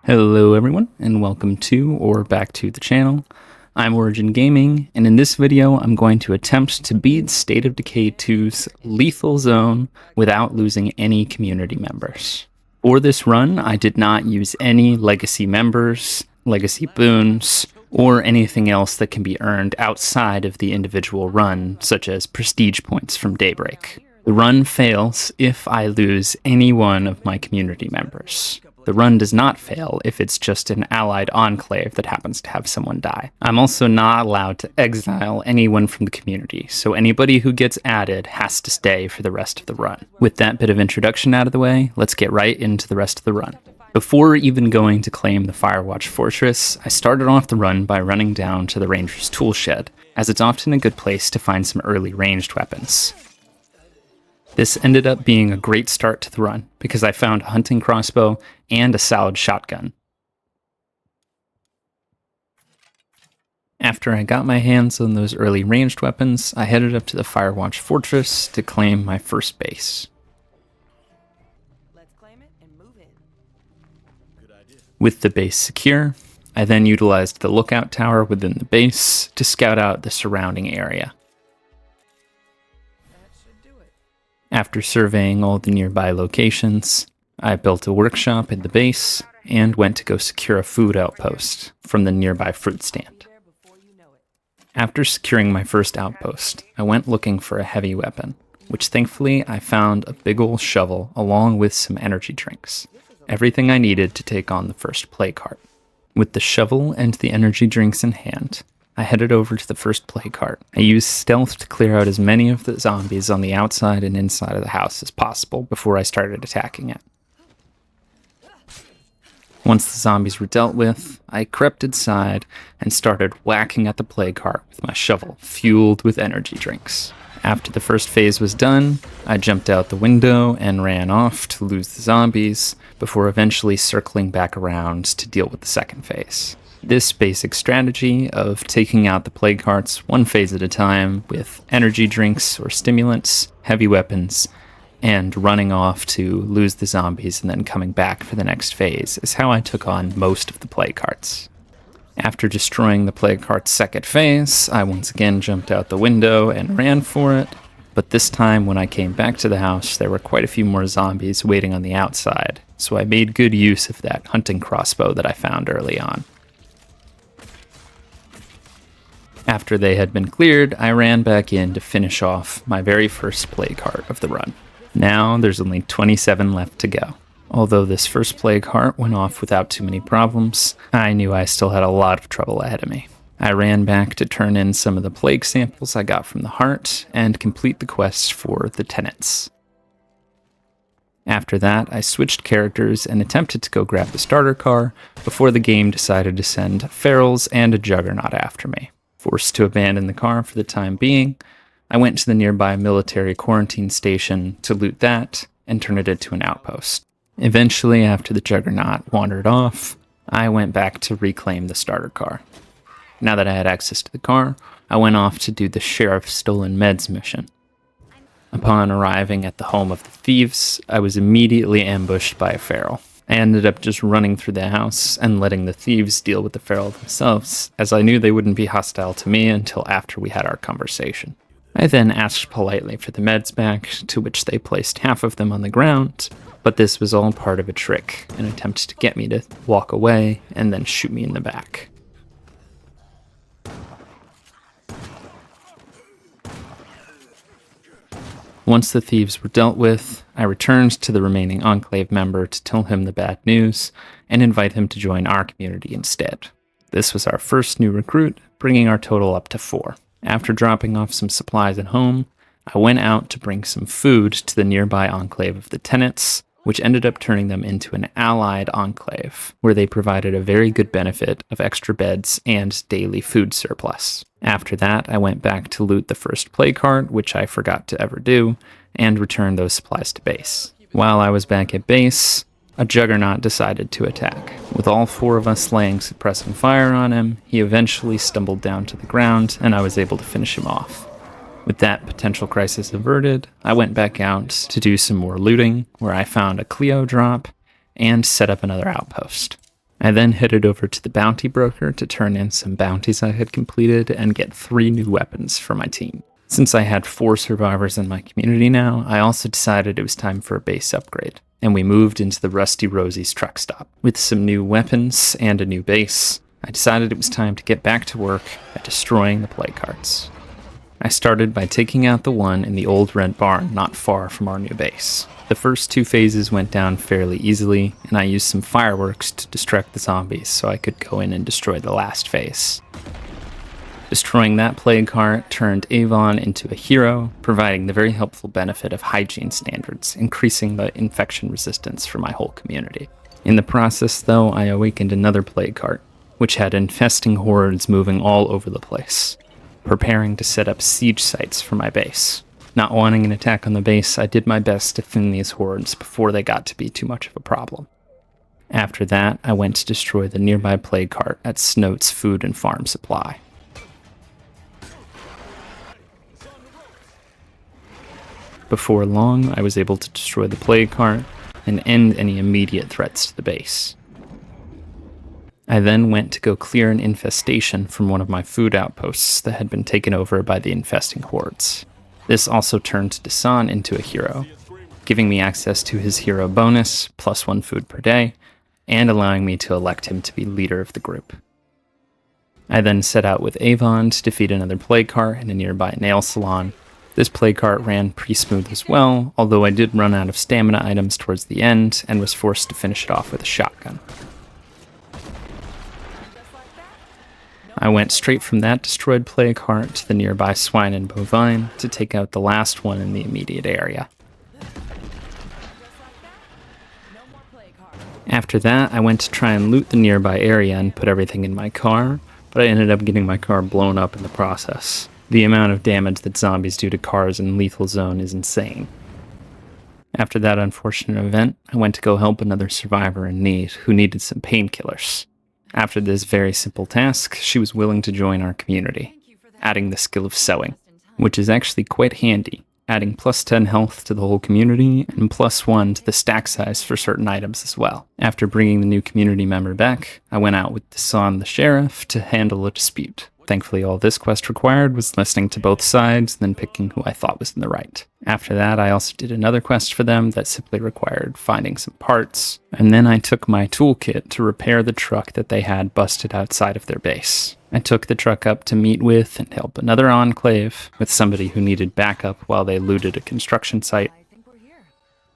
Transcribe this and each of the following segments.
Hello everyone, and welcome to, or back to the channel. I'm Origin Gaming, and in this video I'm going to attempt to beat State of Decay 2's Lethal Zone without losing any community members. For this run, I did not use any legacy members, legacy boons, or anything else that can be earned outside of the individual run, such as prestige points from Daybreak. The run fails if I lose any one of my community members. The run does not fail if it's just an allied enclave that happens to have someone die. I'm also not allowed to exile anyone from the community, so anybody who gets added has to stay for the rest of the run. With that bit of introduction out of the way, let's get right into the rest of the run. Before even going to claim the Firewatch Fortress, I started off the run by running down to the Ranger's Toolshed, as it's often a good place to find some early ranged weapons. This ended up being a great start to the run, because I found a hunting crossbow and a solid shotgun. After I got my hands on those early ranged weapons, I headed up to the Firewatch Fortress to claim my first base. Let's claim it and move in. Good idea. With the base secure, I then utilized the lookout tower within the base to scout out the surrounding area. That should do it. After surveying all the nearby locations, I built a workshop at the base and went to go secure a food outpost from the nearby fruit stand. There before you know it. After securing my first outpost, I went looking for a heavy weapon, which thankfully I found a big ol' shovel along with some energy drinks, everything I needed to take on the first play cart. With the shovel and the energy drinks in hand, I headed over to the first play cart. I used stealth to clear out as many of the zombies on the outside and inside of the house as possible before I started attacking it. Once the zombies were dealt with, I crept inside and started whacking at the play cart with my shovel, fueled with energy drinks. After the first phase was done, I jumped out the window and ran off to lose the zombies, before eventually circling back around to deal with the second phase. This basic strategy of taking out the plague carts one phase at a time with energy drinks or stimulants, heavy weapons, and running off to lose the zombies and then coming back for the next phase is how I took on most of the plague carts. After destroying the plague cart's second phase, I once again jumped out the window and ran for it, but this time when I came back to the house there were quite a few more zombies waiting on the outside, so I made good use of that hunting crossbow that I found early on. After they had been cleared, I ran back in to finish off my very first play cart of the run. Now there's only 27 left to go. Although this first play cart went off without too many problems, I knew I still had a lot of trouble ahead of me. I ran back to turn in some of the plague samples I got from the heart and complete the quest for the tenants. After that, I switched characters and attempted to go grab the starter car before the game decided to send ferals and a juggernaut after me. Forced to abandon the car for the time being, I went to the nearby military quarantine station to loot that and turn it into an outpost. Eventually, after the juggernaut wandered off, I went back to reclaim the starter car. Now that I had access to the car, I went off to do the Sheriff's Stolen Meds mission. Upon arriving at the home of the thieves, I was immediately ambushed by a feral. I ended up just running through the house and letting the thieves deal with the feral themselves, as I knew they wouldn't be hostile to me until after we had our conversation. I then asked politely for the meds back, to which they placed half of them on the ground, but this was all part of a trick, an attempt to get me to walk away and then shoot me in the back. Once the thieves were dealt with, I returned to the remaining Enclave member to tell him the bad news and invite him to join our community instead. This was our first new recruit, bringing our total up to 4. After dropping off some supplies at home, I went out to bring some food to the nearby Enclave of the tenants, which ended up turning them into an allied enclave, where they provided a very good benefit of extra beds and daily food surplus. After that, I went back to loot the first play cart, which I forgot to ever do, and return those supplies to base. While I was back at base, a juggernaut decided to attack. With all 4 of us laying suppressing fire on him, he eventually stumbled down to the ground, and I was able to finish him off. With that potential crisis averted, I went back out to do some more looting, where I found a Clio drop and set up another outpost. I then headed over to the bounty broker to turn in some bounties I had completed and get 3 new weapons for my team. Since I had 4 survivors in my community now, I also decided it was time for a base upgrade, and we moved into the Rusty Rosie's truck stop. With some new weapons and a new base, I decided it was time to get back to work at destroying the plague carts. I started by taking out the one in the old red barn not far from our new base. The first 2 phases went down fairly easily, and I used some fireworks to distract the zombies so I could go in and destroy the last phase. Destroying that plague cart turned Avon into a hero, providing the very helpful benefit of hygiene standards, increasing the infection resistance for my whole community. In the process, though, I awakened another plague cart, which had infesting hordes moving all over the place, preparing to set up siege sites for my base. Not wanting an attack on the base, I did my best to thin these hordes before they got to be too much of a problem. After that, I went to destroy the nearby plague cart at Snoat's Food and Farm Supply. Before long, I was able to destroy the plague cart and end any immediate threats to the base. I then went to go clear an infestation from one of my food outposts that had been taken over by the infesting hordes. This also turned Dasan into a hero, giving me access to his hero bonus, +1 food per day, and allowing me to elect him to be leader of the group. I then set out with Avon to defeat another plague cart in a nearby nail salon. This plague cart ran pretty smooth as well, although I did run out of stamina items towards the end and was forced to finish it off with a shotgun. I went straight from that destroyed plague cart to the nearby swine and bovine to take out the last one in the immediate area. After that, I went to try and loot the nearby area and put everything in my car, but I ended up getting my car blown up in the process. The amount of damage that zombies do to cars in Lethal Zone is insane. After that unfortunate event, I went to go help another survivor in need who needed some painkillers. After this very simple task, she was willing to join our community, adding the skill of sewing, which is actually quite handy, adding +10 health to the whole community and +1 to the stack size for certain items as well. After bringing the new community member back, I went out with Dasan the sheriff to handle a dispute. Thankfully, all this quest required was listening to both sides and then picking who I thought was in the right. After that, I also did another quest for them that simply required finding some parts, and then I took my toolkit to repair the truck that they had busted outside of their base. I took the truck up to meet with and help another enclave with somebody who needed backup while they looted a construction site.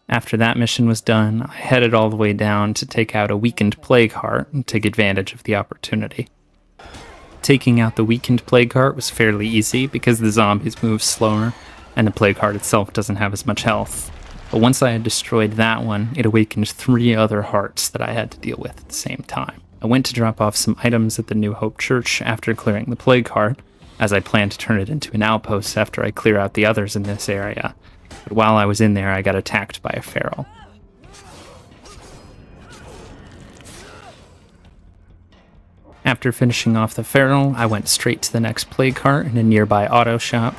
After that mission was done, I headed all the way down to take out a weakened plague heart and take advantage of the opportunity. Taking out the weakened plague heart was fairly easy because the zombies move slower and the plague heart itself doesn't have as much health. But once I had destroyed that one, it awakened 3 other hearts that I had to deal with at the same time. I went to drop off some items at the New Hope Church after clearing the plague heart, as I planned to turn it into an outpost after I clear out the others in this area. But while I was in there, I got attacked by a feral. After finishing off the feral, I went straight to the next plague cart in a nearby auto shop.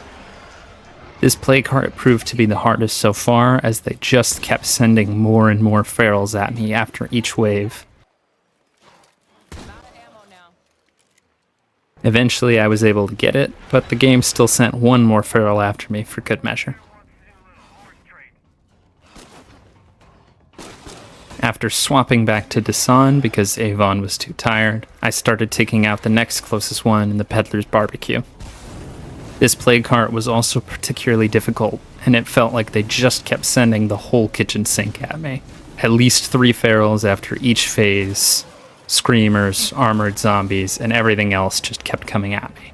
This plague cart proved to be the hardest so far, as they just kept sending more and more ferals at me after each wave. Eventually I was able to get it, but the game still sent 1 more feral after me for good measure. After swapping back to Dasan because Avon was too tired, I started taking out the next closest one in the Peddler's Barbecue. This plague cart was also particularly difficult, and it felt like they just kept sending the whole kitchen sink at me. At least 3 ferals after each phase, screamers, armored zombies, and everything else just kept coming at me.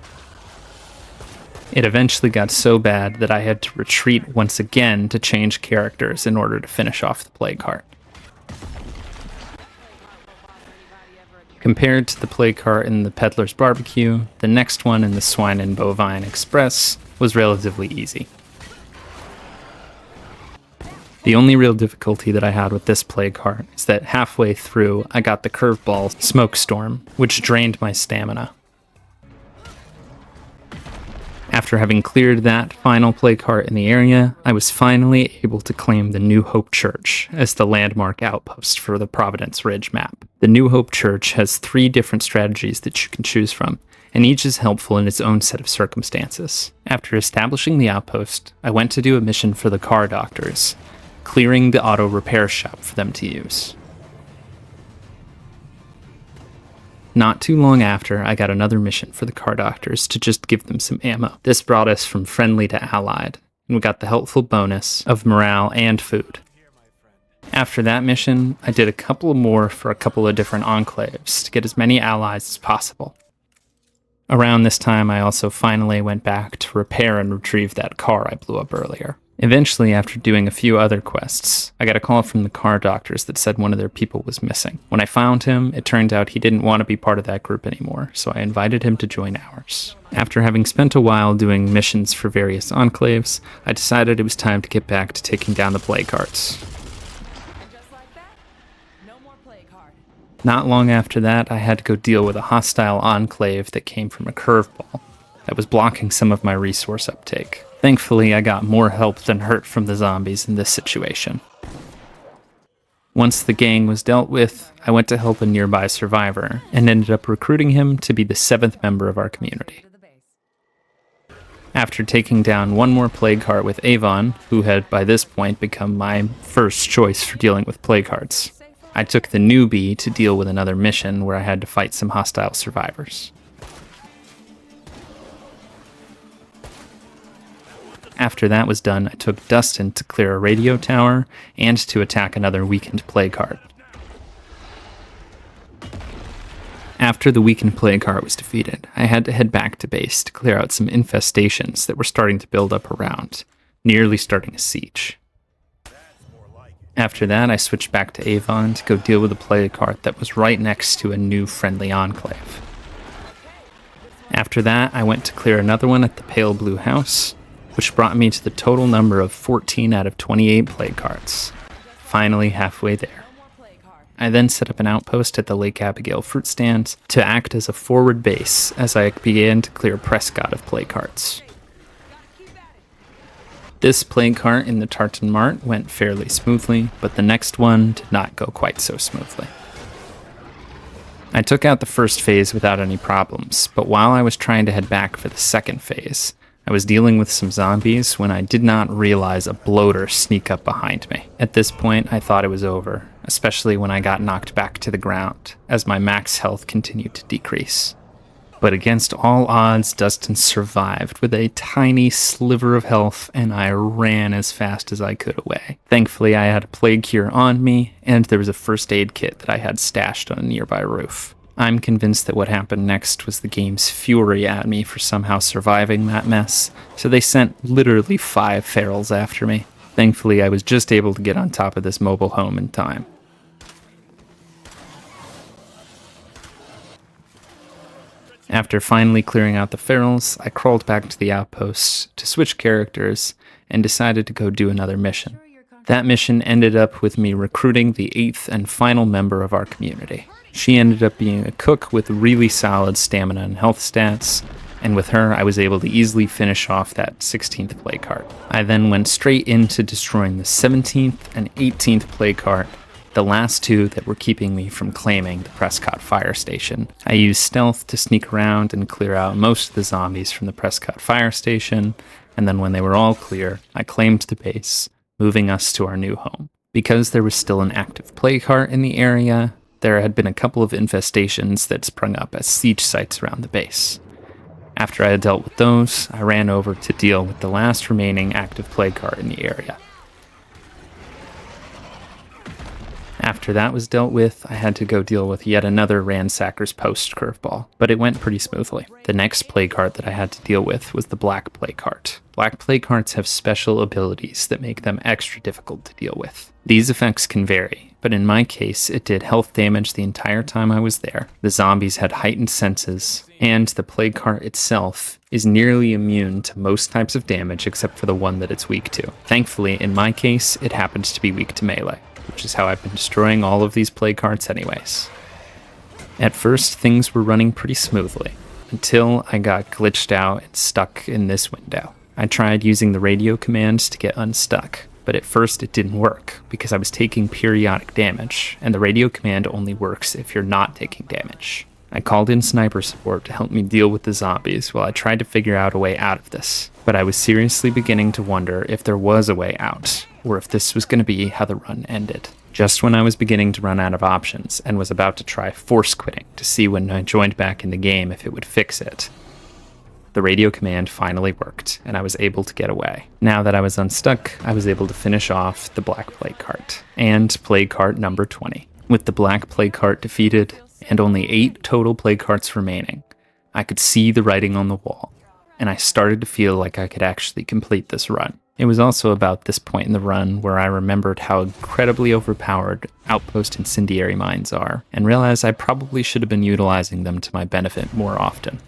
It eventually got so bad that I had to retreat once again to change characters in order to finish off the plague cart. Compared to the plague cart in the Peddler's Barbecue, the next one in the Swine and Bovine Express was relatively easy. The only real difficulty that I had with this plague cart is that halfway through I got the curveball Smoke Storm, which drained my stamina. After having cleared that final plague heart in the area, I was finally able to claim the New Hope Church as the landmark outpost for the Providence Ridge map. The New Hope Church has 3 different strategies that you can choose from, and each is helpful in its own set of circumstances. After establishing the outpost, I went to do a mission for the car doctors, clearing the auto repair shop for them to use. Not too long after, I got another mission for the car doctors to just give them some ammo. This brought us from friendly to allied, and we got the helpful bonus of morale and food. After that mission, I did a couple more for a couple of different enclaves to get as many allies as possible. Around this time, I also finally went back to repair and retrieve that car I blew up earlier. Eventually, after doing a few other quests, I got a call from the car doctors that said one of their people was missing. When I found him, it turned out he didn't want to be part of that group anymore, so I invited him to join ours. After having spent a while doing missions for various enclaves, I decided it was time to get back to taking down the plague hearts. Just like that, no more plague heart. Not long after that, I had to go deal with a hostile enclave that came from a curveball that was blocking some of my resource uptake. Thankfully, I got more help than hurt from the zombies in this situation. Once the gang was dealt with, I went to help a nearby survivor and ended up recruiting him to be the 7th member of our community. To the base. After taking down one more plague heart with Avon, who had by this point become my first choice for dealing with plague hearts, I took the newbie to deal with another mission where I had to fight some hostile survivors. After that was done, I took Dustin to clear a radio tower and to attack another weakened plague heart. After the weakened plague heart was defeated, I had to head back to base to clear out some infestations that were starting to build up around, nearly starting a siege. After that, I switched back to Avon to go deal with a plague heart that was right next to a new friendly enclave. After that, I went to clear another one at the Pale Blue House, which brought me to the total number of 14 out of 28 plague hearts. Finally halfway there. No more plague heart. I then set up an outpost at the Lake Abigail fruit stand to act as a forward base as I began to clear Prescott of plague hearts. Keep at it. This plague heart in the Tartan Mart went fairly smoothly, but the next one did not go quite so smoothly. I took out the first phase without any problems, but while I was trying to head back for the second phase, I was dealing with some zombies when I did not realize a bloater sneak up behind me. At this point, I thought it was over, especially when I got knocked back to the ground, as my max health continued to decrease. But against all odds, Dustin survived with a tiny sliver of health, and I ran as fast as I could away. Thankfully, I had a plague cure on me, and there was a first aid kit that I had stashed on a nearby roof. I'm convinced that what happened next was the game's fury at me for somehow surviving that mess, so they sent literally 5 ferals after me. Thankfully, I was just able to get on top of this mobile home in time. After finally clearing out the ferals, I crawled back to the outpost to switch characters and decided to go do another mission. That mission ended up with me recruiting the 8th and final member of our community. She ended up being a cook with really solid stamina and health stats, and with her I was able to easily finish off that 16th plague heart. I then went straight into destroying the 17th and 18th plague heart, the last 2 that were keeping me from claiming the Prescott fire station. I used stealth to sneak around and clear out most of the zombies from the Prescott fire station, and then when they were all clear, I claimed the base, moving us to our new home. Because there was still an active plague heart in the area, there had been a couple of infestations that sprung up as siege sites around the base. After I had dealt with those, I ran over to deal with the last remaining active plague heart in the area. After that was dealt with, I had to go deal with yet another Ransacker's Post curveball, but it went pretty smoothly. The next plague heart that I had to deal with was the Black Plague Heart. Black Plague Hearts have special abilities that make them extra difficult to deal with. These effects can vary, but in my case, it did health damage the entire time I was there. The zombies had heightened senses, and the Plague Heart itself is nearly immune to most types of damage except for the one that it's weak to. Thankfully, in my case, it happens to be weak to melee, which is how I've been destroying all of these plague hearts anyways. At first, things were running pretty smoothly, until I got glitched out and stuck in this window. I tried using the radio commands to get unstuck, but at first it didn't work because I was taking periodic damage, and the radio command only works if you're not taking damage. I called in sniper support to help me deal with the zombies while I tried to figure out a way out of this, but I was seriously beginning to wonder if there was a way out, or if this was going to be how the run ended. Just when I was beginning to run out of options and was about to try force quitting to see when I joined back in the game if it would fix it, the radio command finally worked, and I was able to get away. Now that I was unstuck, I was able to finish off the black plague cart, and plague cart number 20. With the black plague cart defeated, and only 8 total plague carts remaining, I could see the writing on the wall, and I started to feel like I could actually complete this run. It was also about this point in the run where I remembered how incredibly overpowered outpost incendiary mines are, and realized I probably should have been utilizing them to my benefit more often.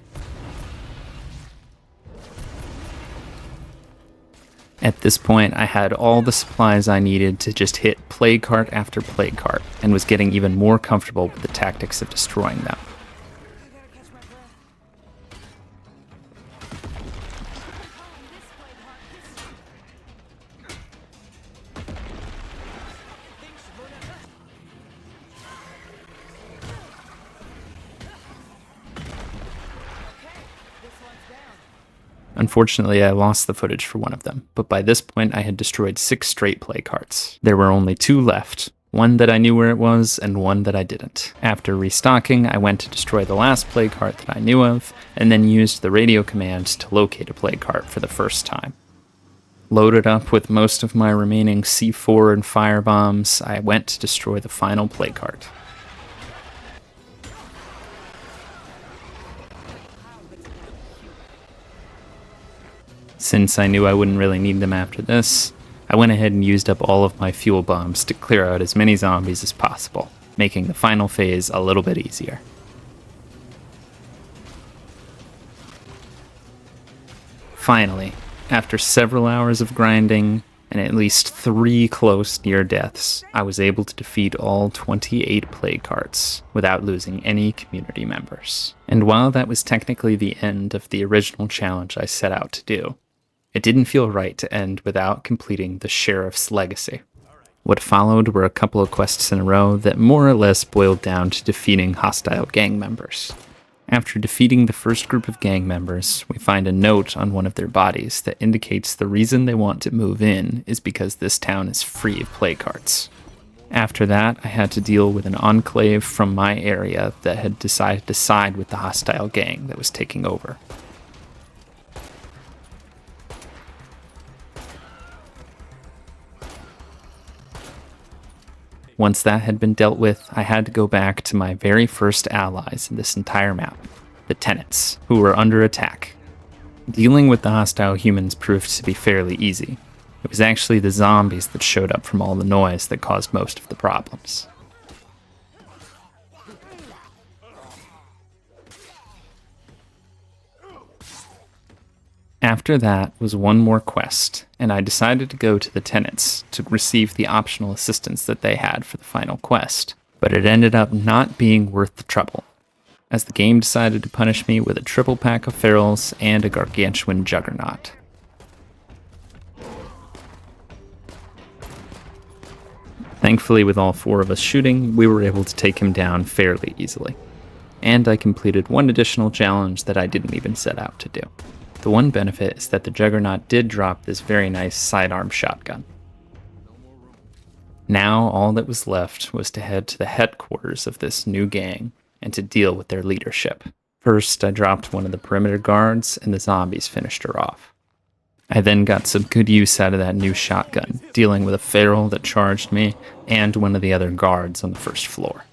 At this point, I had all the supplies I needed to just hit plague cart after plague cart, and was getting even more comfortable with the tactics of destroying them. Unfortunately, I lost the footage for one of them, but by this point I had destroyed 6 straight plague carts. There were only 2 left, one that I knew where it was and one that I didn't. After restocking, I went to destroy the last plague cart that I knew of, and then used the radio command to locate a plague cart for the first time. Loaded up with most of my remaining C4 and fire bombs, I went to destroy the final plague cart. Since I knew I wouldn't really need them after this, I went ahead and used up all of my fuel bombs to clear out as many zombies as possible, making the final phase a little bit easier. Finally, after several hours of grinding and at least 3 close near deaths, I was able to defeat all 28 plague carts without losing any community members. And while that was technically the end of the original challenge I set out to do, it didn't feel right to end without completing the Sheriff's Legacy. What followed were a couple of quests in a row that more or less boiled down to defeating hostile gang members. After defeating the first group of gang members, we find a note on one of their bodies that indicates the reason they want to move in is because this town is free of plague carts. After that, I had to deal with an enclave from my area that had decided to side with the hostile gang that was taking over. Once that had been dealt with, I had to go back to my very first allies in this entire map, the tenants, who were under attack. Dealing with the hostile humans proved to be fairly easy. It was actually the zombies that showed up from all the noise that caused most of the problems. After that was one more quest, and I decided to go to the tenants to receive the optional assistance that they had for the final quest, but it ended up not being worth the trouble, as the game decided to punish me with a triple pack of ferals and a gargantuan juggernaut. Thankfully, with all 4 of us shooting, we were able to take him down fairly easily, and I completed one additional challenge that I didn't even set out to do. The one benefit is that the Juggernaut did drop this very nice sidearm shotgun. Now all that was left was to head to the headquarters of this new gang and to deal with their leadership. First, I dropped one of the perimeter guards and the zombies finished her off. I then got some good use out of that new shotgun, dealing with a feral that charged me and one of the other guards on the first floor.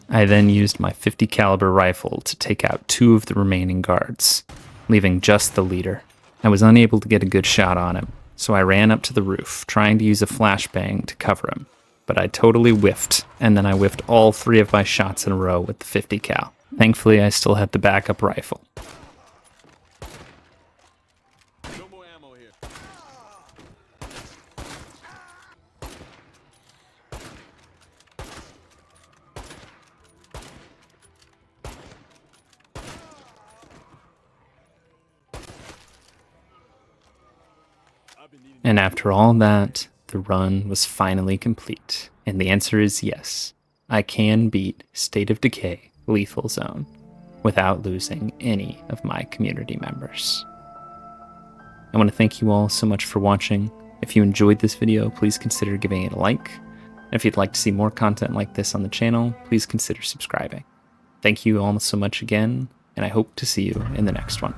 I then used my .50 caliber rifle to take out 2 of the remaining guards, leaving just the leader. I was unable to get a good shot on him, so I ran up to the roof, trying to use a flashbang to cover him, but I totally whiffed, and then I whiffed all 3 of my shots in a row with the .50 cal. Thankfully, I still had the backup rifle. No more ammo here. And after all that, the run was finally complete. And the answer is yes. I can beat State of Decay Lethal Zone without losing any of my community members. I want to thank you all so much for watching. If you enjoyed this video, please consider giving it a like. And if you'd like to see more content like this on the channel, please consider subscribing. Thank you all so much again, and I hope to see you in the next one.